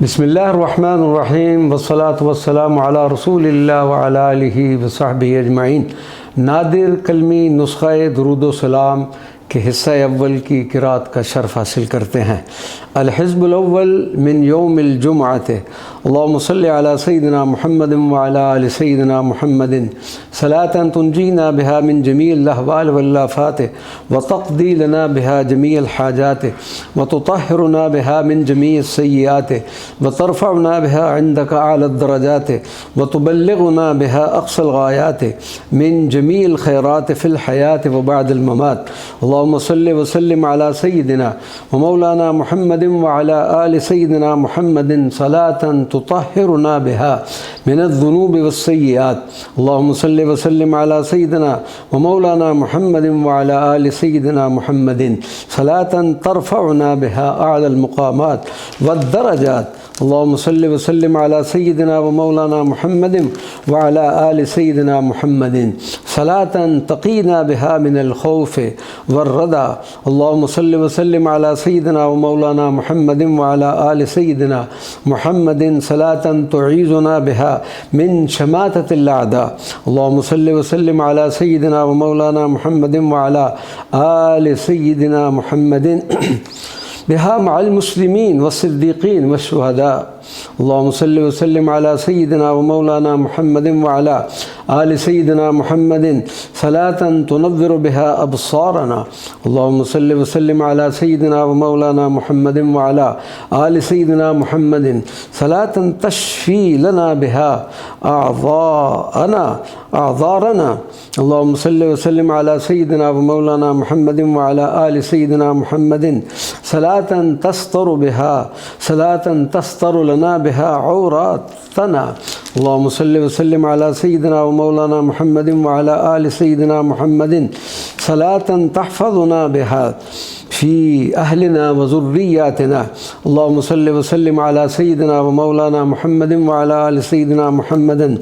बिस्मिल्लाहिर्रहमानिर्रहीम वस्सलातु वस्सलामु अला रसूलिल्लाह व अला आलिहि व सहबिहि अजमईन। नादिर कलमी नुस्ख़ा दुरूद व सलाम के हिस्सा अव्वल की क़िराअत का शर्फ़ हासिल करते हैं। अल-हिज़्बुल अव्वल मिन यौमिल जुमअत अल्लाहुम्मा सल्लि अला सय्यिदिना मुहम्मदिन व अला आलि सय्यिदिना मुहम्मदिन सलातन तुंजीना बिहा मिन जमीइल अहवाल वल आफ़ात व तक़दी लना बिहा जमीअल हाजात व तुतहिरुना बिहा मिन जमीइस सय्यिआत व तरफ़उना बिहा इंदका आला दरजात व तुबल्लिगुना बिहा अक़सल गायात मिन जमीइल खैरात फ़िल हयात व बअदल ममात। अल्लाहुम्मा सल्लि व सल्लिम अला सय्यिदिना व मौलाना मुहम्मदिन व अला आलि सय्यिदिना मुहम्मदिन सलातन तुतहिरुना बिहा मिनज़्ज़ुनूबि वस्सय्यिआत। अल्लाहुम्मा सल्लि व सल्लिम अला सय्यिदिना व मौलाना मुहम्मदिन व अला आलि सय्यिदिना मुहम्मदिन सलातन तरफ़उना बिहा अअलल मुक़ामात वद्दरजात। अल्लाहुम्मा सल्लि व सल्लिम अला सय्यिदिना व मौलाना मुहम्मदिन व अला आलि सय्यिदिना मुहम्मदिन सलातन तक़ीना बिहा मिनल खौफ़ वर्रदा। अल्लाहुम्मा सल्लि व सल्लिम अला सय्यिदिना व मौलाना मुहम्मदिन व अला आलि सय्यिदिना मुहम्मदिन सलातन तुईज़ुना बिहा मिन शमाततिल अअदा। अल्लाहुम्मा सल्लि व सल्लिम अला सय्यिदिना व मौलाना मुहम्मदिन व अला आलि सय्यिदिना मुहम्मदिन बिहा मअल मुस्लिमीन वस्सिद्दीक़ीन वश्शुहदा। अल्लाहुम्मा सल्लि व सल्लिम अला सय्यिदिना व मौलाना मुहम्मदिन व अला आलि सय्यिदिना मुहम्मदिन सलातन तुनव्विरु बिहा अबसारना। अल्लाहुम्मा सल्लि व सल्लिम अला सय्यिदिना व मौलाना मुहम्मदिन व अला आलि सय्यिदिना मुहम्मदिन सलातन तशफ़ी लना बिहा अअज़ारना। अल्लाहुम्मा सल्लि व सल्लिम अला सय्यिदिना व मौलाना मुहम्मदिन व अला आलि सय्यिदिना मुहम्मदिन सलातन तस्तरु लना बिहा औरातना। अल्लाहुम्मा सल्लि व सल्लिम अला सय्यिदिना व मौलाना मुहम्मदिन व अला आलि सय्यिदिना मुहम्मदिन सलातन तहफ़ज़ुना बिहा फ़ी अहलिना व ज़ुर्रिय्यातिना। अल्लाहुम्मा सल्लि व सल्लिम अला सय्यिदिना व मौलाना मुहम्मदिन व अला आलि सय्यिदिना मुहम्मदिन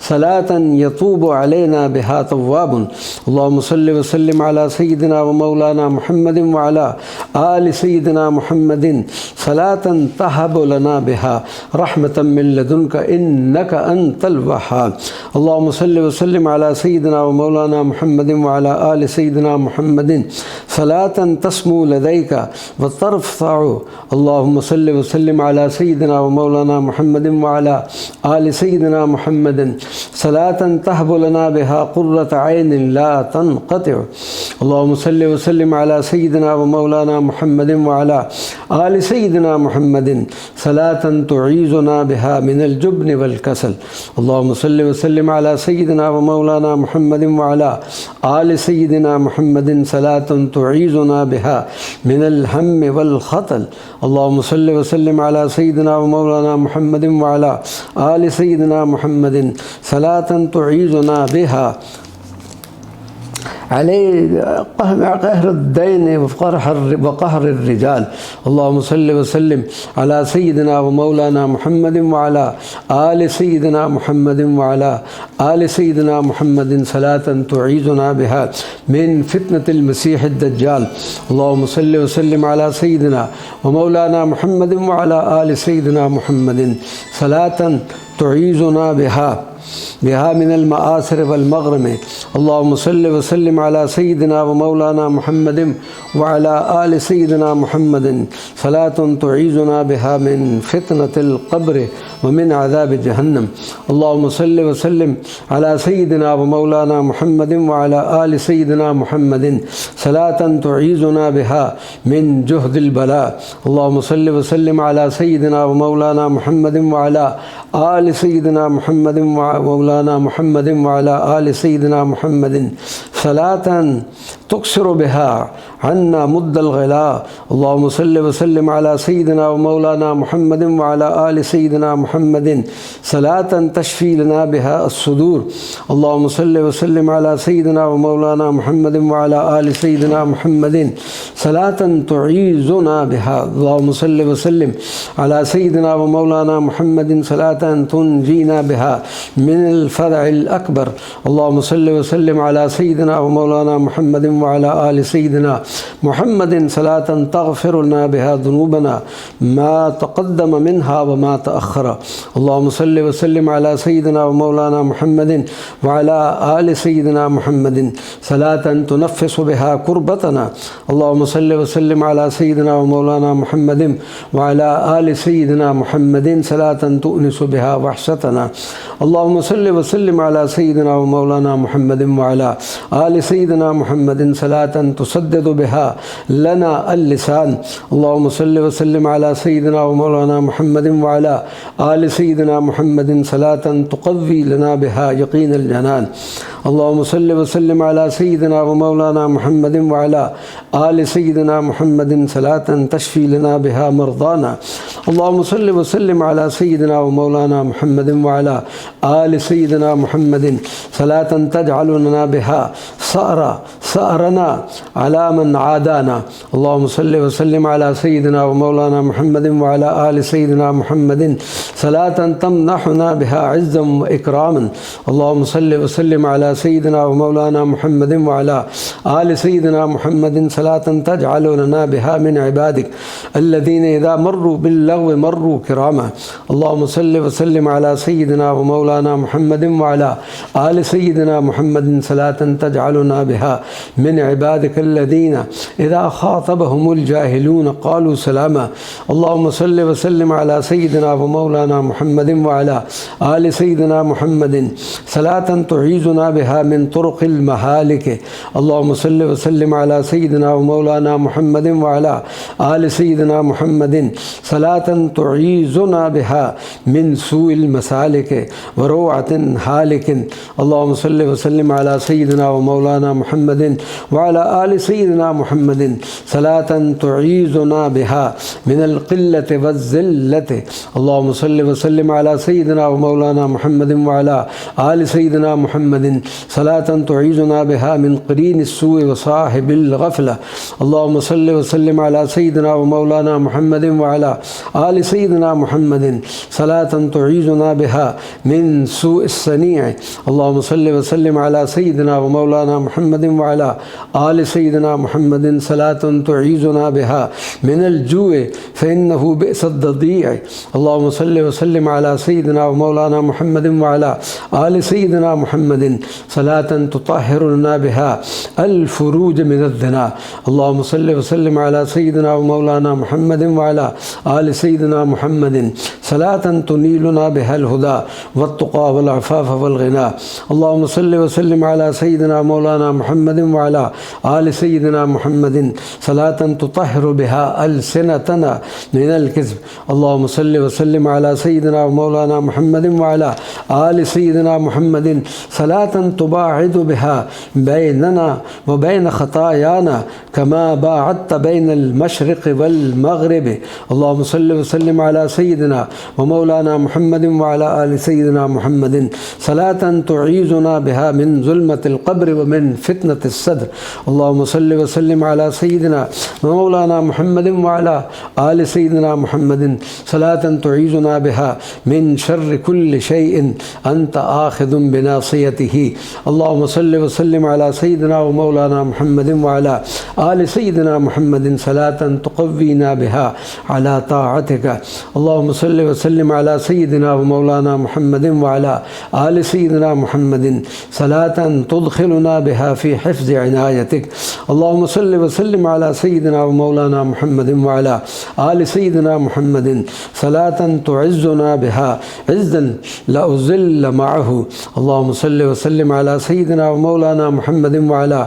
सलातन यतूबु अलैना बिहा तव्वाबुन। अल्लाहुम्मा सल्लि व सल्लिम अला सय्यिदिना व मौलाना मुहम्मदिन व अला आलि सय्यिदिना मुहम्मदिन सलातन तहबु लना बिहा रहमतम मिन लदुनका इन्नका अंतल वहाब। अल्लाहुम्मा सल्लि व सल्लिम अला सय्यिदिना व मौलाना मुहम्मदिन व अला आलि सय्यिदिना मुहम्मदिन सलातन तस्मू लदैका व तरफ़अु। अल्लाहुम्मा सल्लि व सल्लिम अला सय्यिदिना व मौलाना मुहम्मदिन व अला आलि सय्यिदिना मुहम्मदिन सलातन तहबु लना बिहा क़ुर्रत ऐनिन ला तनक़तिअ। अल्लाहुम्मा सल्लि व सल्लिम अला सय्यिदिना व मौलाना मुहम्मदिन व अला आलि सय्यिदिना मुहम्मदिन सलातन तुईज़ुना बिहा मिनल जुब्न वल कसल। अल्लाहुम्मा सल्लि व सल्लिम अला सय्यिदिना व मौलाना मुहम्मदिन व अला आलि सय्यिदिना मुहम्मदिन सलातन तुईज़ुना बिहा मिनल हम्म वल ख़तल। अल्लाहुम्मा सल्लि व सल्लिम अला सय्यिदिना व मौलाना मुहम्मदिन व अला आलि सय्यिदिना मुहम्मदिन सलातन तुईज़ुना बिहा अलै क़हरुद्दैन व क़हरुर्रिजाल। अल्लाहुम्मा सल्लि व सल्लिम अला सय्यिदिना व मौलाना मुहम्मदिन व अला आलि सय्यिदिना मुहम्मदिन व अला आलि सय्यिदिना मुहम्मदिन सलातन तुईज़ुना बिहा मिन फितनतिल मसीहिद दज्जाल। अल्लाहुम्मा सल्लि व सल्लिम अला सय्यिदिना व मौलाना मुहम्मदिन व अला आलि सय्यिदिना मुहम्मदिन सलातन तुईज़ुना बिहा मिनल मआसिर वल मग़रम। अल्लाहुम्मा सल्लि व सल्लिम अला सय्यिदिना व मौलाना मुहम्मदिन व अला आलि सय्यिदिना मुहम्मदिन सलातन तुईज़ुना बिहा मिन फितनतिल क़ब्र व मिन अज़ाबि जहन्नम। अल्लाहुम्मा सल्लि व सल्लिम अला सय्यिदिना व मौलाना मुहम्मदिन व अला आलि सय्यिदिना मुहम्मदिन सलातन तुईज़ुना बिहा मिन जुहदिल बला। अल्लाहुम्मा सल्लि व सल्लिम अला सय्यिदिना व मौलाना मुहम्मदिन व अला आलि सय्यिदिना मुहम्मदिन व मौलाना मुहम्मदिन व अला आलि सय्यिदिना मुहम्मदिन सलातन तुक़सिरु बिहा अन्ना मुद्दल ग़िला। अल्लाहुम्मा सल्लि व सल्लिम अला सय्यिदिना व मौलाना मुहम्मदिन व अला आलि सय्यिदिना मुहम्मदिन सलातन तशफ़ी लना बिहा अस्सुदूर। अल्लाहुम्मा सल्लि व सल्लिम अला सय्यिदिना व मौलाना मुहम्मदिन व अला आलि सय्यिदिना मुहम्मदिन सलातन तुईज़ुना बिहा। अल्लाहुम्मा सल्लि व सल्लिम अला सय्यिदिना व मौलाना मुहम्मदिन सलातन तुनजीना बिहा मिनल फ़ज़इल अकबर। अल्लाहुम्मा सल्लि व सल्लिम अला सय्यिदिना व मौलाना मुहम्मदिन वअला आलि सय्यिदिना मुहम्मदिन सलातन तग़फ़िर लना बिहा ज़ुनूबना मा तक़द्दम मिन्हा व मा तअख़्ख़र। अल्लाहुम्मा सल्लि व सल्लिम अला सय्यिदिना व मौलाना मुहम्मदिन वअला आलि सय्यिदिना मुहम्मदिन सलातन तुनफ़्फ़िसु बिहा कुर्बतना। अल्लाहुम्मा सल्लि व सल्लिम अला सय्यिदिना व मौलाना मुहम्मदिन वअला आलि सय्यिदिना मुहम्मदिन सलातन तुअनिसु बिहा वहशतना। अल्लाहुम्मा सल्लि व सल्लिम अला सय्यिदिना व मौलाना मुहम्मदिन वअला आलि सय्यिदिना मुहम्मदिन सलातन तुसद्दिदु बिहा लना अल-लिसान। अल्लाहुम्मा सल्लि व सल्लिम अला सय्यिदिना व मौलाना मुहम्मदिन वअला आलि सय्यिदिना मुहम्मदिन सलातन तुक़व्वी लना बिहा यक़ीन अल-जनान। अल्लाहुम्मा सल्लि व सल्लिम अला सय्यिदिना व मौलाना मुहम्मदिन वअला आलि सय्यिदिना मुहम्मदिन सलातन तशफ़ी लना बिहा मरज़ाना। अल्लाहुम्मा सल्लि व सल्लिम अला सय्यिदिना व मौलाना मुहम्मदिन वअला आलि सय्यिदिना मुहम्मदिन सलातन तजअलु लना बिहा सअरना अला मन आदाना। अल्लाहुम्मा सल्लि व सल्लिम अला सय्यिदिना व मौलाना मुहम्मदिन वअला आलि सय्यिदिना मुहम्मदिन सलातन तमनहुना बिहा इज़्ज़न व इकरामन। अल्लाहुम्मा सल्लि व सल्लिम अला सय्यिदिना व मौलाना मुहम्मदिन वअला आलि सय्यिदिना मुहम्मदिन सलातन तजअलु लना बिहा मिन इबादिक अल्लज़ीना इज़ा मर्रू बिल-लग़्वी मर्रू किरामा। अल्लाहुम्मा सल्लि व सल्लिम अला सय्यिदिना व मौलाना मुहम्मदिन वअला आलि सय्यिदिना मुहम्मदिन सलातन तजअलुना बिहा मिन इबादिक अल्लज़ीना इज़ा ख़ातबहुमुल जाहिलून क़ालू सलामा। अल्लाहुम्मा सल्लि व सल्लिम अला सय्यिदिना व मौलाना मुहम्मदिन वअला आलि सय्यिदिना मुहम्मदिन सलातन तुईज़ुना बिहा मिन तुरुक़िल महालिक। अल्लाहुम्मा सल्लि व सल्लिम अला सय्यिदिना व मौलाना मुहम्मदिन वअला आलि सय्यिदिना मुहम्मदिन सलातन तुईज़ुना बिहा मिन सूइल मसालिक व रौअतिन हालिकिन। अल्लाहुम्मा सल्लि व सल्लिम अला सय्यिदिना व मौलाना मुहम्मदिन वअला आलि सय्यिदिना मुहम्मदिन सलातन तुईज़ुना बिहा मिनल क़िल्लति वज़्ज़िल्लति। अल्लाहुम्मा सल्लि व सल्लिम अला सय्यिदिना व मौलाना मुहम्मदिन वअला आलि सय्यिदिना मुहम्मदिन सलातन तुईज़ुना बिहा मिन क़रीनिस्सूइ व साहिबिल ग़फ़ला। अल्लाहुम्मा सल्लि व सल्लिम अला सय्यिदिना व मौलाना मुहम्मदिन वअला आलि सय्यिदिना मुहम्मदिन सलातन तुईज़ुना बिहा मिन सूइस सनीअ। अल्लाहुम्मा सल्लि व सल्लिम अला सय्यिदिना व मौलाना मुहम्मदिन वअला आलि सय्यिदिना मुहम्मदिन सलातन तुईज़ुना बिहा मिनल जूअ फ़इन्नहु बि'सद-ददीअ। अल्लाहुम्मा सल्लि व सल्लिम अला सय्यिदिना व मौलाना मुहम्मदिन वअला आलि सय्यिदिना मुहम्मदिन सलातन तुतahहिरु लना बिहा अल-फ़ुरूज मिनज़-ज़िना। अल्लाहुम्मा सल्लि व सल्लिम अला सय्यिदिना व मौलाना मुहम्मदिन वअला आलि सय्यिदिना मुहम्मदिन सलातन तुनीलुना बिहल हुदा वत्तुक़ा वल अफ़ाफ़ वल ग़िना। अल्लाहुम्मा सल्लि व सल्लिम अला सय्यिदिना मौलाना मुहम्मदिन वअला आलि सय्यिदिना मुहम्मदिन सलातन तुतahहिरु बिहा अल्सिनतना मिनल किज़्ब। अल्लाहुम्मा सल्लि व सल्लिम अला सय्यिदिना मौलाना मुहम्मदिन वअला आलि सय्यिदिना मुहम्मदिन सलातन तुबाइदु बिहा बैनना व बैन ख़तायाना कमा बाअदत बैनल मशरिक़ वल मग़रिब। अल्लाहुम्मा सल्लि व सल्लिम अला सय्यिदिना व मौलाना मुहम्मदिन वअला आलि सय्यिदिना मुहम्मदिन सलातन तुईज़ुना बिहा मिन ज़ुल्मतिल क़ब्र व मिन फ़ितनतिस सद्र। अल्लाहुम्मा सल्लि व सल्लिम अला सय्यिदिना व मौलाना मुहम्मदिन वअला आलि सय्यिदिना मुहम्मदिन सलातन तुईज़ुना बिहा मिन शर्रि कुल्लि शैइन अंत आख़िज़ुन बिनासियतिही। अल्लाहुम्मा सल्लि व सल्लिम अला सय्यिदिना व मौलाना मुहम्मदिन वअला आलि सय्यिदिना मुहम्मदिन सलातन तुक़व्वीना बिहा अला ताअतिक। अल्लाहुम्मा सल्लि व सल्लिम अला सय्यिदिना व मौलाना मुहम्मदिन वअला आलि सय्यिदिना मुहम्मदिन सलातन तुदख़िलुना बिहा फ़ी हिफ़्ज़ि इनायतिक। अल्लाहुम्मा सल्लि व सल्लिम अला सय्यिदिना व मौलाना मुहम्मदिन वअला आलि सय्यिदिना मुहम्मदिन सलातन तुइज़्ज़ुना बिहा इज़्ज़न ला उज़िल्ल मअहू। अल्लाहुम्मा सल्लि व सल्लिम अला सय्यिदिना व मौलाना मुहम्मदिन वअला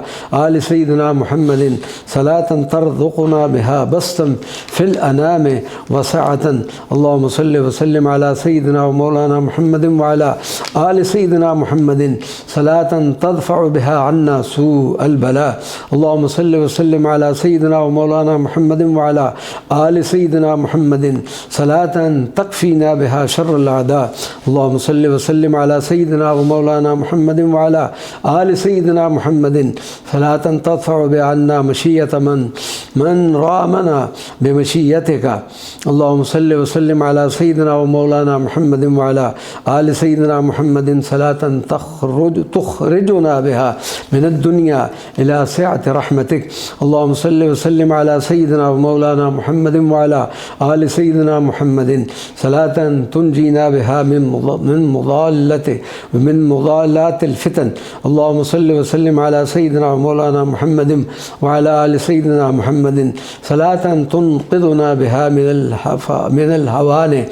आलि सय्यिदिना मुहम्मदिन सलातन तरज़ुक़ुना बिहा बस्तन फ़िल अनामि व सअतन। अल्लाहुम्मा सल्लि व सल्लिम अला सय्यिदिना व मौलाना मुहम्मदिन वअला आलि सय्यिदिना मुहम्मदिन सलातन तदफ़अु बिहा अन्ना सूअल बला। अल्लाहुम्मा सल्लि व सल्लिम अला सय्यिदिना व मौलाना मुहम्मदिन वअला आलि सय्यिदिना मुहम्मदिन सलातन तकफ़ीना बिहा शर्रल अदा। अल्लाहुम्मा सल्लि व सल्लिम अला सय्यिदिना व मौलाना मुहम्मदिन वअला आलि सय्यिदिना मुहम्मदिन सलातन तदफ़अु बिहा अन्ना मशिय्यत मन من رامنا بمشيتك اللهم صل وسلم على سيدنا ومولانا محمد وعلى آل سيدنا محمد صلاة تخرجنا بها من الدنيا إلى سعة رحمتك اللهم صل وسلم على سيدنا ومولانا محمد وعلى آل سيدنا محمد صلاة تنجينا بها من مضالات الفتن اللهم صل وسلم على سيدنا ومولانا محمد وعلى آل سيدنا محمد صلاة تنقذنا بها من الهوان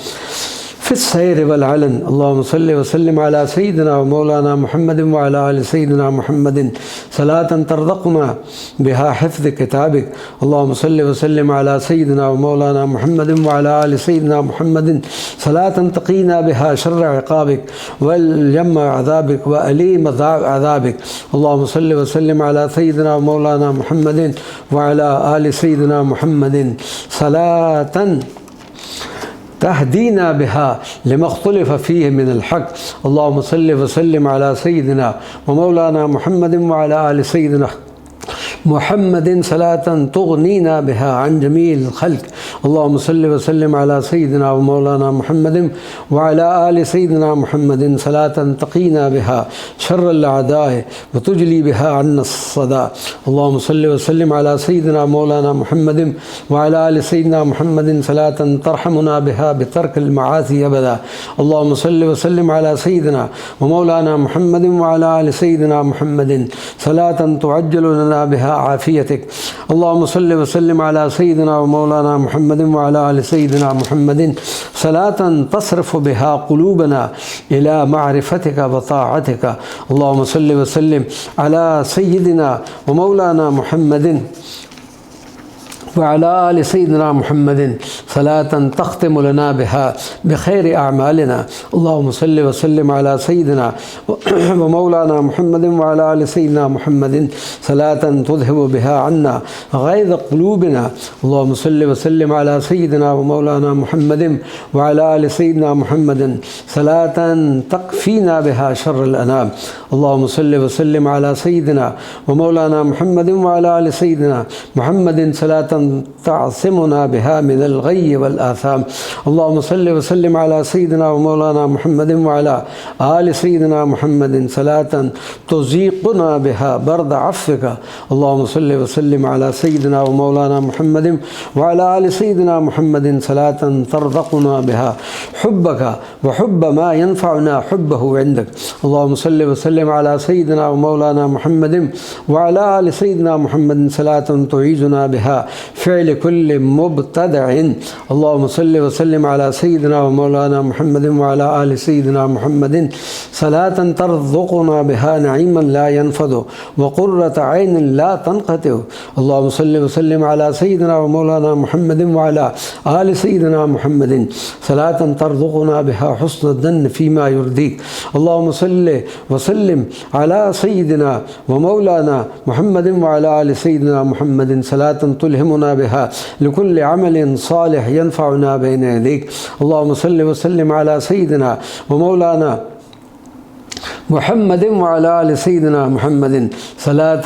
في السير والعلن اللهم صل وسلم على سيدنا ومولانا محمد وعلى آل سيدنا محمد صلاة ترزقنا بها حفظ كتابك اللهم صل وسلم على سيدنا ومولانا محمد وعلى آل سيدنا محمد صلاة تقينا بها شر عقابك والجم عذابك وأليم عذابك اللهم صل وسلم على سيدنا ومولانا محمد وعلى آل سيدنا محمد صلاة تهدينا بها لما اختلف فيه من الحق اللهم صل وسلم على سيدنا ومولانا محمد وعلى آل سيدنا محمد صلاة تغنينا بها عن جميع الخلق اللهم صل وسلم على سيدنا ومولانا محمد وعلى آل سيدنا محمد صلاة تقينا بها شر الأعداء وتجلي بها عنا الصداء اللهم صل وسلم على سيدنا ومولانا محمد وعلى آل سيدنا محمد صلاة ترحمنا بها بترك المعاصي أبدا اللهم صل وسلم على سيدنا ومولانا محمد وعلى آل سيدنا محمد صلاة تعجل لنا بها عافيتك اللهم صل وسلم على سيدنا ومولانا محمد وعلى آل سيدنا محمد صلاة تصرف بها قلوبنا إلى معرفتك وطاعتك اللهم صل وسلم على سيدنا ومولانا محمد وعلى آل سيدنا محمد صلاة تختم لنا بها بخير أعمالنا اللهم صل وسلم على سيدنا ومولانا محمد وعلى آل سيدنا محمد صلاة تذهب بها عنا غيظ قلوبنا اللهم صل وسلم على سيدنا ومولانا محمد وعلى آل سيدنا محمد صلاة تكفينا بها شر الأنام اللهم صل وسلم على سيدنا ومولانا محمد وعلى آل سيدنا محمد صلاة تعصمنا بها من الغي والآثام اللهم صل وسلم على سيدنا ومولانا محمد وعلى آل سيدنا محمد صلاة تزيقنا بها برد عفوك اللهم صل وسلم على سيدنا ومولانا محمد وعلى آل سيدنا محمد صلاة ترزقنا بها حبك وحب ما ينفعنا حبه عندك اللهم صل وسلم على سيدنا ومولانا محمد وعلى آل سيدنا محمد صلاة تعيذنا بها فعل كل مبتدع اللهم صل وسلم على سيدنا ومولانا محمد وعلى آل سيدنا محمد صلاة ترزقنا بها نعيما لا ينفد وقرة عين لا تنقطع اللهم صل وسلم على سيدنا ومولانا محمد وعلى آل سيدنا محمد صلاة ترزقنا بها حسن الظن فيما يرضيك اللهم صل وسلم على سيدنا ومولانا محمد وعلى آل سيدنا محمد صلاة تلهمنا بها لكل عمل صالح ينفعنا بين يديك اللهم صل وسلم على سيدنا ومولانا محمد وعلى آل سيدنا محمد صلاة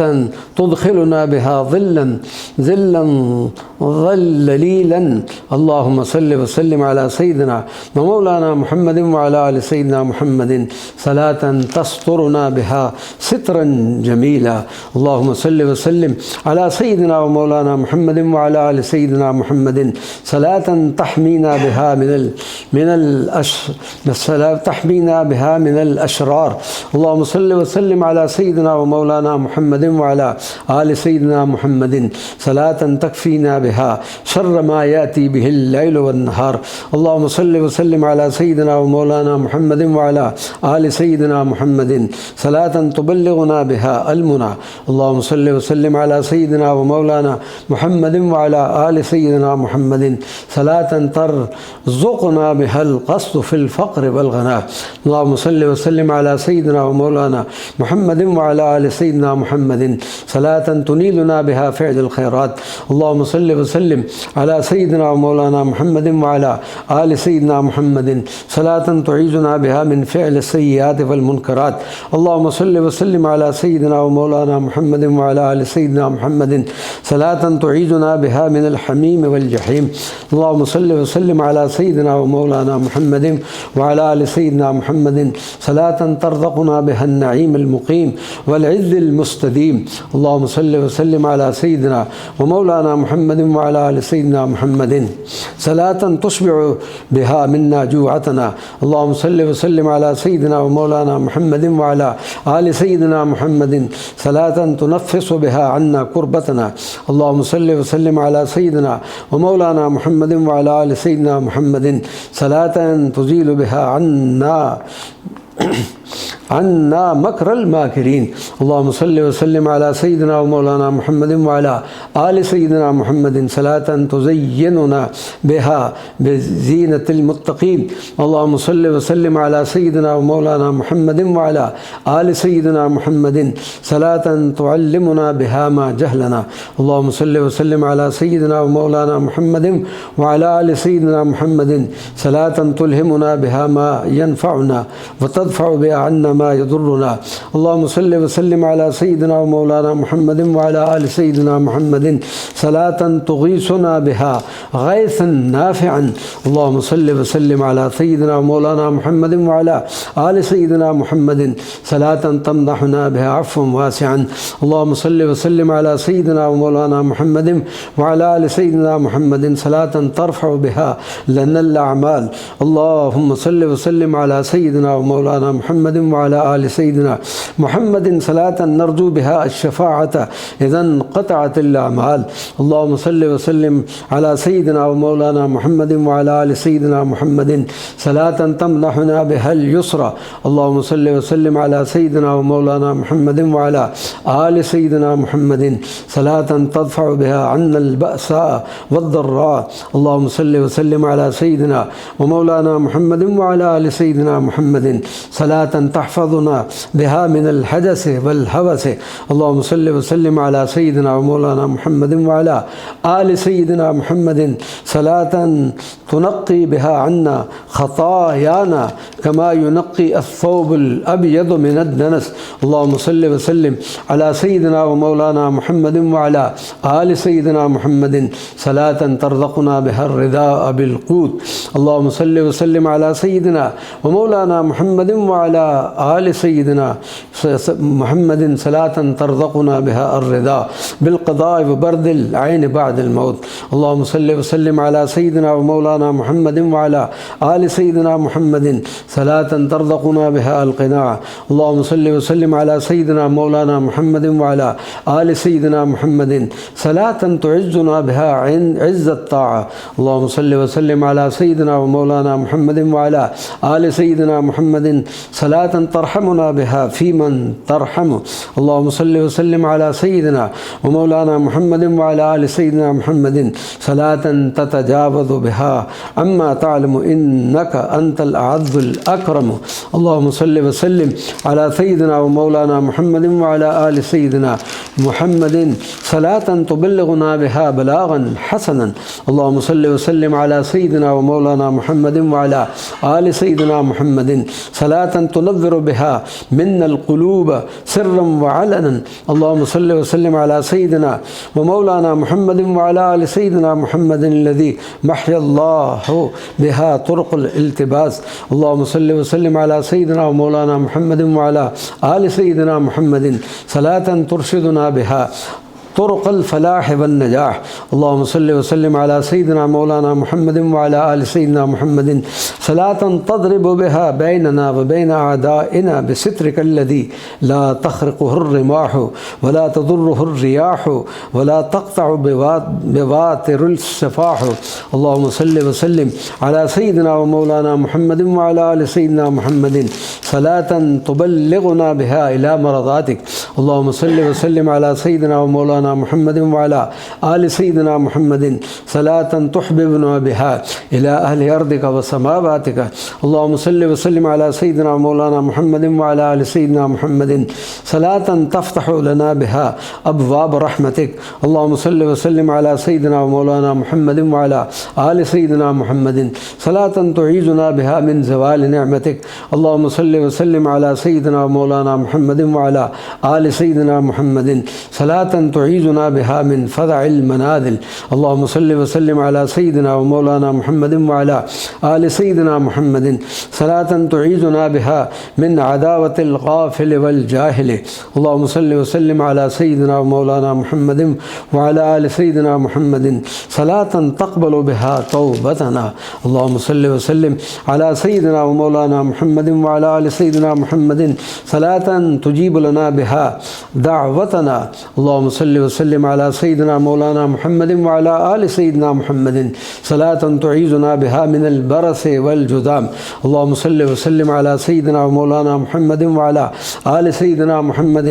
تدخلنا بها ظلا ظليلا اللهم صل وسلم على سيدنا ومولانا محمد وعلى آل سيدنا محمد صلاة تسترنا بها سترا جميلا اللهم صل وسلم على سيدنا ومولانا محمد وعلى آل سيدنا محمد صلاة تحمينا بها من الأشرار اللهم صل وسلم على سيدنا ومولانا محمد وعلى آل سيدنا محمد صلاة تكفينا بها شر ما يأتي به الليل والنهار اللهم صل وسلم على سيدنا ومولانا محمد وعلى آل سيدنا محمد صلاة تبلغنا بها المنى اللهم صل وسلم على سيدنا ومولانا محمد وعلى آل سيدنا محمد صلاة ترزقنا بها القصد في الفقر والغنى اللهم صل وسلم على سيدنا सय्यिदिना व मौलाना मुहम्मदिन व अला आलि सय्यिदिना मुहम्मदिन सलातन तुनीलुना बिहा फ़िअल खैरात। अल्लाहुम्मा सल्लि व सल्लिम अला सय्यिदिना व मौलाना मुहम्मदिन व अला आलि सय्यिदिना मुहम्मदिन सलातन तुईज़ुना बिहा मिन फ़िअल सय्यिआत वल मुनकरात। अल्लाहुम्मा सल्लि व सल्लिम अला सय्यिदिना व मौलाना मुहम्मदिन व अला आलि सय्यिदिना मुहम्मदिन सलातन तुईज़ुना बिहा मिनल हमीम वल जहीम। अल्लाहुम्मा सल्लि व सल्लिम अला सय्यिदिना व मौलाना मुहम्मदिन व अला आलि सय्यिदिना मुहम्मदिन सलातन तरज़क़ुना बिहा अन्नईम अल मुक़ीम वल इज़्ज़ अल मुस्तदीम। अल्लाहुम्मा सल्लि व सल्लिम अला सय्यिदिना व मौलाना मुहम्मदिन व अला आलि सय्यिदिना मुहम्मदिन सलातन तुशबिउ बिहा मिन्ना जूअतना। अल्लाहुम्मा सल्लि व सल्लिम अला सय्यिदिना व मौलाना मुहम्मदिन व अला आलि सय्यिदिना मुहम्मदिन सलातन तुनफ़्फ़िसु बिहा अन्ना कुर्बतना। अल्लाहुम्मा सल्लि व सल्लिम अला सय्यिदिना व मौलाना मुहम्मदिन व अला आलि सय्यिदिना मुहम्मदिन सलातन तुज़ीलु बिहा अन्ना मकरल माकिरीन। अल्लाहुम्मा सल्लि व सल्लिम अला सय्यिदिना व मौलाना मुहम्मदिन व अला आलि सय्यिदिना मुहम्मदिन सलातन तुज़य्यिनुना बिहा बिज़ीनतिल मुत्तक़ीन। अल्लाहुम्मा सल्लि व सल्लिम अला सय्यिदिना व मौलाना मुहम्मदिन व अला आलि सय्यिदिना मुहम्मदिन सलातन तुअल्लिमुना बिहा मा जहलना। अल्लाहुम्मा सल्लि व सल्लिम अला सय्यिदिना व मौलाना मुहम्मदिन व अला आलि सय्यिदिना मुहम्मदिन सलातन तुल्हिमुना बिहा मा यनफ़उना व तदफ़उ बिहा अन्ना मा यदुर्रुना। अल्लाहुम्मा सल्लि व सल्लिम अला सय्यिदिना व मौलाना मुहम्मदिन व अला आलि सय्यिदिना मुहम्मदिन सलातन तुग़ीसुना बिहा गैसन नाफ़िअन। अल्लाहुम्मा सल्लि व सल्लिम अला सय्यिदिना व मौलाना मुहम्मदिन व अला आलि सय्यिदिना मुहम्मदिन सलातन तमनहुना बिहा अफ़्वन वासिअन। अल्लाहुम्मा सल्लि व सल्लिम अला सय्यिदिना व मौलाना मुहम्मदिन व अला आलि सय्यिदिना मुहम्मदिन सलातन तरफ़उ बिहा लनल अअमाल। अल्लाहुम्मा सल्लि व सल्लिम अला सय्यिदिना व मौलाना मुहम्मदिन व अला आलि सय्यिदिना मुहम्मदिन सलातन नरजू बिहा अश्शफ़ाअत इज़ा इंक़तअतिल अअमाल। अल्लाहुम्मा सल्लि व सल्लिम अला सय्यिदिना व मौलाना मुहम्मदिन व अला आलि सय्यिदिना मुहम्मदिन सलातन तमनहुना बिहल युस्रा। अल्लाहुम्मा सल्लि व सल्लिम अला सय्यिदिना व मौलाना मुहम्मदिन व अला आलि सय्यिदिना मुहम्मदिन सलातन तदफ़उ बिहा अन्नल बअसा वद्दर्रा। अल्लाहुम्मा सल्लि व सल्लिम अला सय्यिदिना व मौलाना मुहम्मदिन व अला आलि सय्यिदिना मुहम्मदिन सलातन तहफ़ज़ुना बिहा मिनल हदस वल हवस। अल्लाहुम्मा सल्लि व सल्लिम अला सय्यिदिना व मौलाना मुहम्मदिन व अला आलि सय्यिदिना मुहम्मदिन सलातन तुनक़्क़ी बिहा अन्ना ख़तायाना कमा युनक़्क़ी अथ-थौबुल अबयदु मिनद-दनस। अल्लाहुम्मा सल्लि व सल्लिम अला सय्यिदिना व मौलाना मुहम्मदिन व अला आलि सय्यिदिना मुहम्मदिन सलातन तरज़क़ुना बिहा अर्रिज़ाअ बिल क़ूत। अल्लाहुम्मा सल्लि व सल्लिम अला सय्यिदिना व मौलाना मुहम्मदिन व अला आलि सय्यिदिना मुहम्मदिन सलातन तरज़क़ुना बिहा अर्रिज़ा बिल क़ज़ाअ व बर्दिल ऐन बअदल मौत। अल्लाहुम्मा सल्लि व सल्लिम अला सय्यिदिना व मौलाना मुहम्मदिन व अला आलि सय्यिदिना मुहम्मदिन सलातन तरज़क़ुना बिहा अल क़नाअ। अल्लाहुम्मा सल्लि व सल्लिम अला सय्यिदिना मौलाना मुहम्मदिन व अला आलि सय्यिदिना मुहम्मदिन सलातन तुइज़्ज़ुना बिहा इज़्ज़त ताअ। अल्लाहुम्मा सल्लि व सल्लिम अला सय्यिदिना व मौलाना मुहम्मदिन व अला आलि सय्यिदिना मुहम्मदिन सलातन तरहमुना बिहा फ़ीमन तरहमु। अल्लाहुम्मा सल्लि व सल्लिम अला सय्यिदिना व मौलाना मुहम्मदिन व अला आलि सय्यिदिना मुहम्मदिन सलातन ततजावज़ु बिहा अम्मा तअलमु इन्नका अंतल अअज़्ज़ुल अकरमु। अल्लाहुम्मा सल्लि व सल्लिम अला सय्यिदिना व मौलाना मुहम्मदिन व अला आलि सय्यिदिना मुहम्मदिन सलातन तुबल्लिग़ुना बिहा बलाग़न हसनन। अल्लाहुम्मा सल्लि व सल्लिम अला सय्यिदिना व मौलाना मुहम्मदिन व अला आलि सय्यिदिना मुहम्मदिन सलातन तुनव्विरु बिहा मिन्नल क़ुलूब सिर्रन व अलनन। अल्लाहुम्मा सल्लि व सल्लिम अला सय्यिदिना व मौलाना मुहम्मदिन व अला आलि सय्यिदिना मुहम्मदिन लज़ी महयल्लाहु बिहा तुरुक़ुल इल्तिबास। अल्लाहुम्मा सल्लि व सल्लिम अला सय्यिदिना व मौलाना मुहम्मदिन व अला आलि सय्यिदिना मुहम्मदिन सलातन तुरशिदुना बिहा तुरुक़ल फ़लाह वन नजाह। अल्लाहुम्मा सल्लि व सल्लिम अला सय्यिदिना मौलाना मुहम्मदिन व अला आलि सय्यिदिना मुहम्मदिन सलातन तज़रिबु बिहा बैनना व बैन अअदाइना बिसित्रिकल्लज़ी ला तख़रिक़ुहुर रिमाह व ला तदुर्रुहुर रियाह व ला तक़तअु बिवातिरिल सफ़ाह। अल्लाहुम्मा सल्लि व सल्लिम अला सय्यिदिना व मौलाना मुहम्मदिन व अला आलि सय्यिदिना मुहम्मदिन सलातन तुबल्लिग़ुना बिहा इला मरज़ातिक। اللهم صل وسلم على سيدنا ومولانا محمد وعلى آل سيدنا محمد صلاة تحببنا بها إلى أهل أرضك وسماواتك. اللهم صل وسلم على سيدنا ومولانا محمد وعلى آل سيدنا محمد صلاة تفتح لنا بها أبواب رحمتك. اللهم صل وسلم على سيدنا ومولانا محمد وعلى آل سيدنا محمد صلاة تعيذنا بها من زوال نعمتك. اللهم صل وسلم على سيدنا ومولانا محمد وعلى آل سيدنا محمد صلاة تعيذنا بها من فزع المنازل. اللهم صل وسلم على سيدنا ومولانا محمد وعلى آل سيدنا محمد صلاة تعيذنا بها من عداوة الغافل والجاهل. اللهم صل وسلم على سيدنا ومولانا محمد وعلى آل سيدنا محمد صلاة تقبل بها توبتنا. اللهم صل وسلم على سيدنا ومولانا محمد وعلى آل سيدنا محمد صلاة تجيب لنا بها دعوتنا. اللهم صل وسلم على سيدنا مولانا محمد وعلى آل سيدنا محمد صلاة تعيذنا بها من البرص والجذام. اللهم صل وسلم على سيدنا ومولانا محمد وعلى آل سيدنا محمد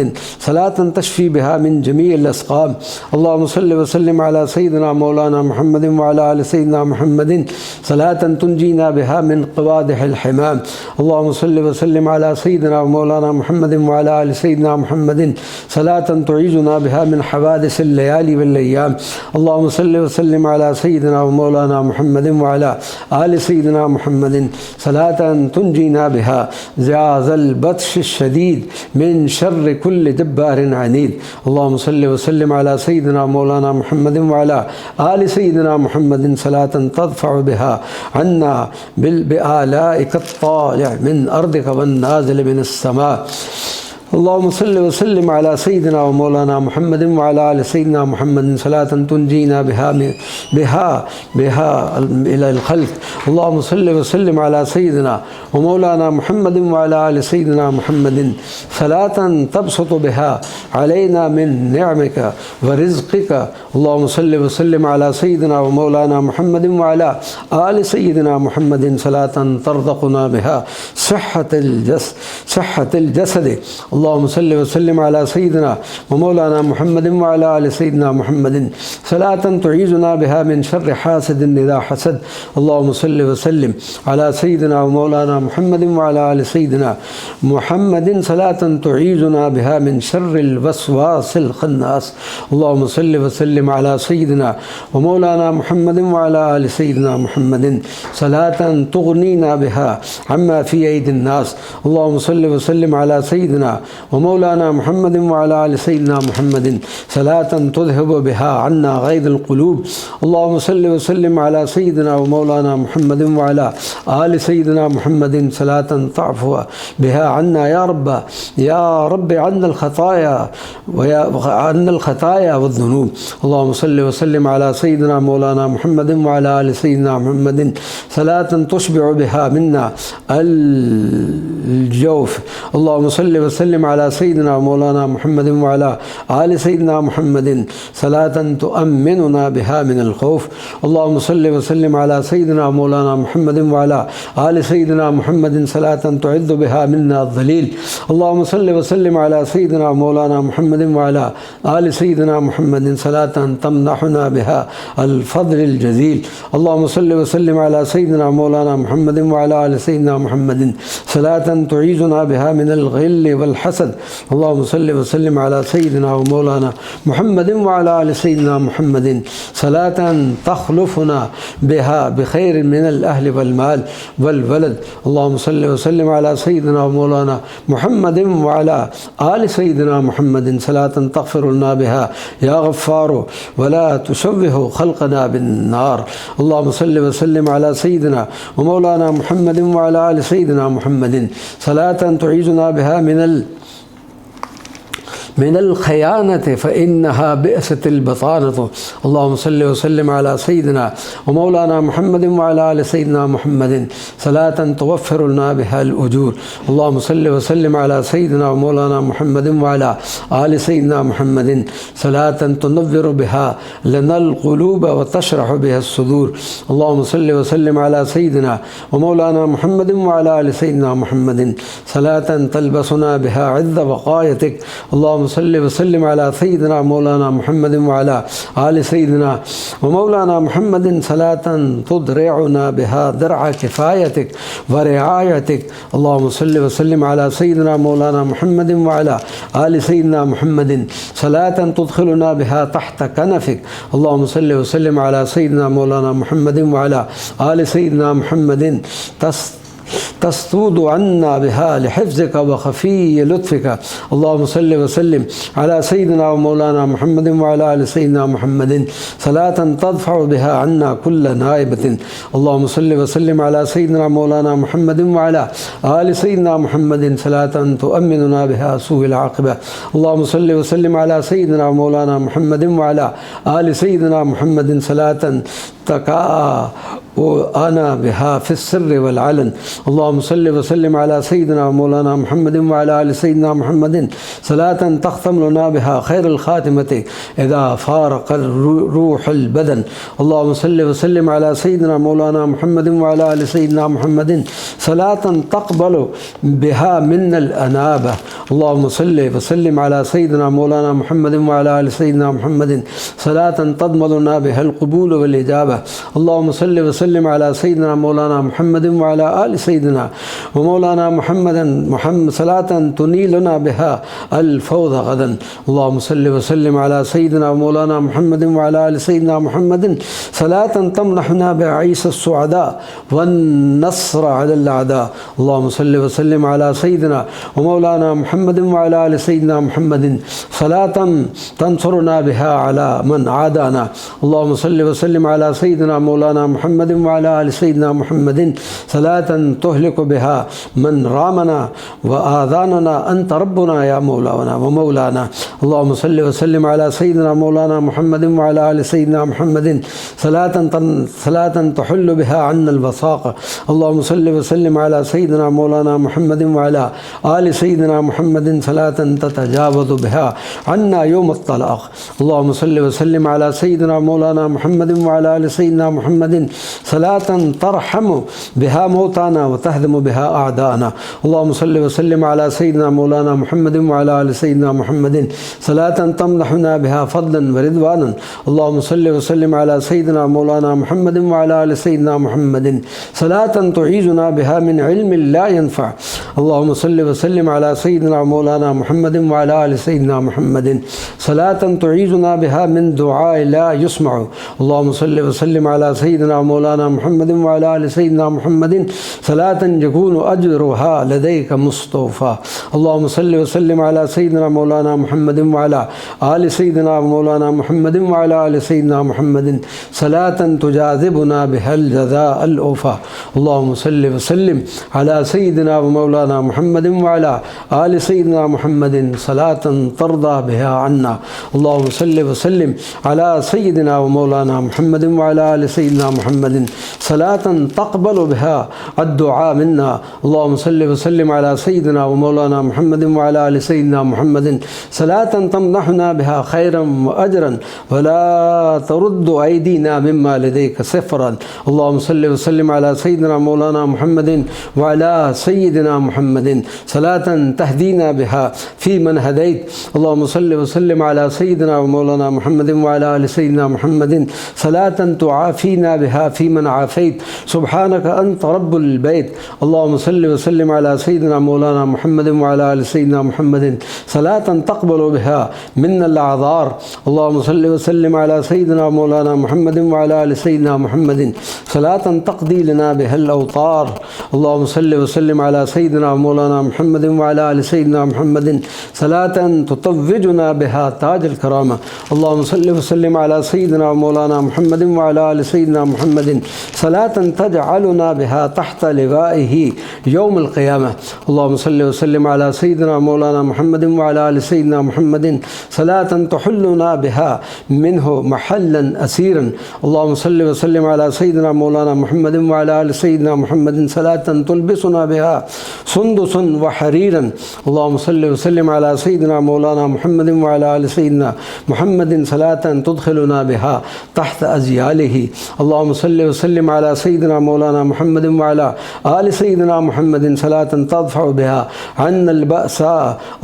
صلاة تشفي بها من جميع الأسقام. اللهم صل وسلم على سيدنا مولانا محمد وعلى آل سيدنا محمد صلاة تنجينا بها من قوادح الحمام. اللهم صل وسلم على سيدنا ومولانا محمد وعلى آل سيدنا محمد صلاة تعيذنا بها من حوادث الليالي والأيام. اللهم صل وسلم على سيدنا ومولانا محمد وعلى آل سيدنا محمد صلاة تنجينا بها زعاز البطش الشديد من شر كل جبار عنيد. اللهم صل وسلم على سيدنا مولانا محمد وعلى آل سيدنا محمد صلاة تدفع بها عنا بآلائك الطالع من أرضك والنازل من السماء. اللهم صل وسلم على سيدنا ومولانا محمد وعلى آل سيدنا محمد صلاة تنجينا بها إلى الخلق. اللهم صل وسلم على سيدنا ومولانا محمد وعلى آل سيدنا محمد صلاة تبسط بها علينا من نعمك ورزقك. اللهم صل وسلم على سيدنا ومولانا محمد وعلى آل سيدنا محمد صلاة ترزقنا بها صحة الجسد. اللهم صل وسلم على سيدنا ومولانا محمد وعلى آل سيدنا محمد صلاة تعيذنا بها من شر حاسد إذا حسد. اللهم صل وسلم على سيدنا ومولانا محمد وعلى آل سيدنا محمد صلاة تعيذنا بها من شر الوسواس الخناس. اللهم صل وسلم على سيدنا ومولانا محمد وعلى آل سيدنا محمد صلاة تغنينا بها عما في أيدي الناس. اللهم صل وسلم على سيدنا ومولانا محمد وعلى آل سيدنا محمد صلاة تذهب بها عنا غيظ القلوب. اللهم صل وسلم على سيدنا ومولانا محمد وعلى آل سيدنا محمد صلاة تعفو بها عنا يا رب عنا الخطايا والذنوب. اللهم صل وسلم على سيدنا مولانا محمد وعلى آل سيدنا محمد صلاة تشبع بها منا الجوف. اللهم صل وسلم على سيدنا ومولانا محمد وعلى آل سيدنا محمد صلاة تؤمننا بها من الخوف. اللهم صل وسلم على سيدنا ومولانا محمد وعلى آل سيدنا محمد صلاة تعذ بها منا الذليل. اللهم صل وسلم على سيدنا ومولانا محمد وعلى آل سيدنا محمد صلاة تمنحنا بها الفضل الجزيل. اللهم صل وسلم على سيدنا ومولانا محمد وعلى آل سيدنا محمد صلاة تعيذنا بها من الغل والحسد. اللهم صل وسلم على سيدنا ومولانا محمد وعلى آل سيدنا محمد صلاة تخلفنا بها بخير من الأهل والمال والولد. اللهم صل وسلم على سيدنا ومولانا محمد وعلى آل سيدنا محمد صلاة تغفر لنا بها يا غفار ولا تشوه خلقنا بالنار. اللهم صل وسلم على سيدنا ومولانا محمد وعلى آل سيدنا محمد صلاة تعيذنا بها من الخيانة فإنها بئست البطانة. اللهم صل وسلم على سيدنا ومولانا محمد وعلى آل سيدنا محمد صلاة توفر لنا بها الأجور. اللهم صل وسلم على سيدنا ومولانا محمد وعلى آل سيدنا محمد صلاة تنور بها لنا القلوب وتشرح بها الصدور. اللهم صل وسلم على سيدنا ومولانا محمد وعلى آل سيدنا محمد صلاة تلبسنا بها عز وقايتك. اللهم अल्लाहुम्मा सल्लि व सल्लिम अला सय्यिदिना मौलाना मुहम्मद व अला आलि सय्यिदिना व मौलाना मुहम्मदिन सलातन तुदरिउना बिहा दरअ किफ़ायतिक व रिआयतिक। अल्लाहुम्मा सल्लि व सल्लिम अला सय्यिदिना मौलाना मुहम्मद व अला आलि सय्यिदिना मुहम्मदिन सलातन तुदखिलुना बिहा तहत कनफिक। अल्लाहुम्मा सल्लि व सल्लिम अला सय्यिदिना मौलाना मुहम्मद व अला आलि सय्यिदिना मुहम्मदिन तस्तूद अन्ना बिहा लिहिफ्ज़िका व ख़फ़ी लुत्फ़िका। अल्लाहुम्मा सल्लि व सल्लिम अला सय्यिदिना व मौलाना मुहम्मद व अला आलि सय्यिदिना मुहम्मदिन सलातन तदफ़अु बिहा अन्ना कुल्ल नाइबतिन। अल्लाहुम्मा सल्लि व सल्लिम अला सय्यिदिना मौलाना मुहम्मद व अला आलि सय्यिदिना मुहम्मदिन सलातन तुअम्मिनुना बिहा सूअल आक़िबह। अल्लाहुम्मा सल्लि व सल्लिम अला सय्यिदिना मौलाना मुहम्मद व अला आलि सय्यिदिना मुहम्मदिन सलातन तकाअना बिहा फ़िस्सिर्रि वल अलन। अल्लाहुम्मा सल्लि व सल्लिम अला सय्यिदिना मौलाना मुहम्मद व अला आलि सय्यिदिना मुहम्मदिन सलातन तख़्तम लना बिहा खैरुल ख़ातिमति इज़ा फ़ारक़ल रूहुल बदन। अल्लाहुम्मा सल्लि व सल्लिम अला सय्यिदिना मौलाना मुहम्मद व अला आलि सय्यिदिना मुहम्मदिन सलातन तक़बलु बिहा मिन्नल अनाबह। अल्लाहुम्मा सल्लि व सल्लिम अला सय्यिदिना मौलाना मुहम्मद व अला आलि सय्यिदिना मुहम्मदिन सलातन तदमलुना बिहल क़बूल वल इजाबह। अल्लाहुम्मा सल्लि व सल्लिम अला सय्यिदिना मौलाना मुहम्मद व अला आलि सय्यिदिना व मौलाना मुहम्मदन सलातन तुनीलुना बिहा अल फ़ौज़ गदन। अल्लाहुम्मा सल्लि व सल्लिम अला सय्यिदिना मौलाना मुहम्मद व अला आलि सय्यिदिना मुहम्मदिन सलातन तमनहुना बिईसा अस्सुअदा वन नस्र अलल अदा। अल्लाहुम्मा सल्लि व सल्लिम अला सय्यिदिना व मौलाना मुहम्मद व अला आलि सय्यिदिना मुहम्मदिन सलातन तंसुरुना बिहा अला मन आदाना। अल्लाहुम्मा सल्लि व सल्लिम अला सय्यिदिना मौलाना मुहम्मद व अला आलि सय्यिदिना मुहम्मदिन सलातन तुहलिकु बिहा मन रामना व आज़ानना अंत रब्बुना या मौलाना व मौलाना। अल्लाहुम्मा सल्लि व सल्लिम अला सय्यिदिना मौलाना मुहम्मद व अला आलि सय्यिदिना मुहम्मदिन सलातन तुहल्लु बिहा अन्नल वसाक़। अल्लाहुम्मा सल्लि व सल्लिम अला सय्यिदिना मौलाना मुहम्मद व अला आलि सय्यिदिना मुहम्मदिन सलातन ततजावज़ु बिहा अन्ना यौमत तलाक़। अल्लाहुम्मा सल्लि व सल्लिम अला सय्यिदिना मौलाना मुहम्मद व अला आलि सय्यिदिना मुहम्मदिन सलातन तरहमु बिहा मौताना व तहदमु बिहा आदाना। अल्लाहुम्मा सल्लि व सल्लिम अला सय्यिदिना मौलाना मुहम्मद व अला आलि सय्यिदिना मुहम्मदिन सलातन तमनहुना बिहा फ़ज़लन व रिज़वानन। अल्लाहुम्मा सल्लि व सल्लिम अला सय्यिदिना मौलाना मुहम्मद व अला आलि सय्यिदिना मुहम्मदिन सलातन तुईज़ुना बिहा मिन इल्मिन ला यनफ़अ। अल्लाहुम्मा सल्लि व सल्लिम अला सय्यिदिना मौलाना मुहम्मद व अला आलि सय्यिदिना मुहम्मदिन सलातन तुईज़ुना बिहा मिन दुआइ ला युस्मअ। अल्लाहुम्मा सल्लि व सल्लिम अला सय्यिदिना मौलाना मुहम्मद व अला आलि सय्यिदिना मुहम्मदिन सलातन यकूनु अज्रुहा लदैका मुस्तौफ़ा। अल्लाहुम्मा सल्लि व सल्लिम अला सय्यिदिना मौलाना मुहम्मद व अला आलि सय्यिदिना मौलाना मुहम्मद व अला आलि सय्यिदिना मुहम्मदिन सलातन तुजाज़िबुना बिहल जज़ाअल औफ़ा। अल्लाहुम्मा सल्लि व सल्लिम अला सय्यिदिना व मौलाना मुहम्मद व अला आलि सय्यिदिना मुहम्मदिन सलातन तर्दा बिहा अन्ना। अल्लाहुम्मा सल्लि व सल्लिम अला सय्यिदिना व मौलाना मुहम्मद व अला आलि सय्यिदिना मुहम्मदिन सलातन तक़बलु बिहा अद्दुआ मिन्ना। अल्लाहुम्मा सल्लि व सल्लिम अला सय्यिदिना व मौलाना मुहम्मद व अला आलि सय्यिदिना मुहम्मदिन सलातन तमनहुना बिहा खैरन व अजरन व ला तरुद्दु अयदीना मिम्मा लदैका सिफ़रन। अल्लाहुम्मा सल्लि व सल्लिम अला सय्यिदिना मौलाना मुहम्मदिन व अला सय्यिदिना मुहम्मदिन सलातन तहदीना बिहा फ़ी मन हदैत। अल्लाहुम्मा सल्लि व सल्लिम अला सय्यिदिना व मौलाना मुहम्मद व अला आलि सय्यिदिना मुहम्मदिन सलातन तुआफ़ीना बिहा फ़ी मन आफ़ैत सुब्हानका अंत रब्बुल बैत। अल्लाहुम्मा सल्लि व सल्लिम अला सय्यिदिना मौलाना मुहम्मद व अला आलि सय्यिदिना मुहम्मदिन सलातन तक़बलु बिहा मिन्नल अज़ार। अल्लाहुम्मा सल्लि व सल्लिम अला सय्यिदिना मौलाना मुहम्मद व अला आलि सय्यिदिना मुहम्मदिन सलातन तक़दी लना बिहल अवतार। अल्लाहुम्मा सल्लि व सल्लिम अला सय्यिदिना मौलाना मुहम्मद व अला आलि सय्यिदिना मुहम्मदिन सलातन तुतव्विजुना बिहा ताजल करामा। अल्लाहुम्मा सल्लि व सल्लिम अला सय्यिदिना मौलाना मुहम्मद व अला आलि सय्यिदिना मुहम्मदिन सलातन तजअलुना बिहा तहत लिवाइही यौमल क़ियामह। अल्लाहुम्मा सल्लि व सल्लिम अला सय्यिदिना मौलाना मुहम्मद व अला आलि सय्यिदिना मुहम्मदिन सलातन तुहल्लुना बिहा मिन्हु महल्लन असीरन। अल्लाहुम्मा सल्लि व सल्लिम अला सय्यिदिना मौलाना मुहम्मद व अला आलि सय्यिदिना मुहम्मदिन सलातन तुलबिसुना बिहा सुंदुसन व हरीरन। अल्लाहुम्मा सल्लि व सल्लिम अला सय्यिदिना मौलाना मुहम्मद व अला आलि सय्यिदिना मुहम्मदिन सलातन तुदखिलुना बिहा तहत अज़यालिही। अल्लाहुम्मा सल्लि व सल्लिम अला सय्यिदिना मौलाना मुहम्मद व अला आलि सय्यिदिना मुहम्मदिन सलातन तदफ़अु बिहा अन्न البأس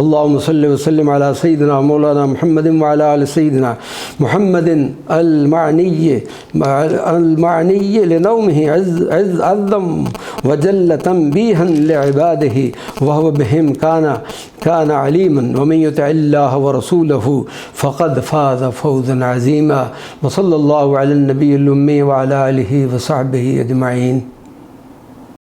اللهم صل وسلم على سيدنا مولانا محمد وعلى آل سيدنا محمد المعني لنومه عظم وجل تنبيها لعباده وهو بهم كان عليما ومن يطع الله ورسوله فقد فاز فوزا عظيما وصلى الله على النبي الأمي وعلى آله وصحبه أجمعين.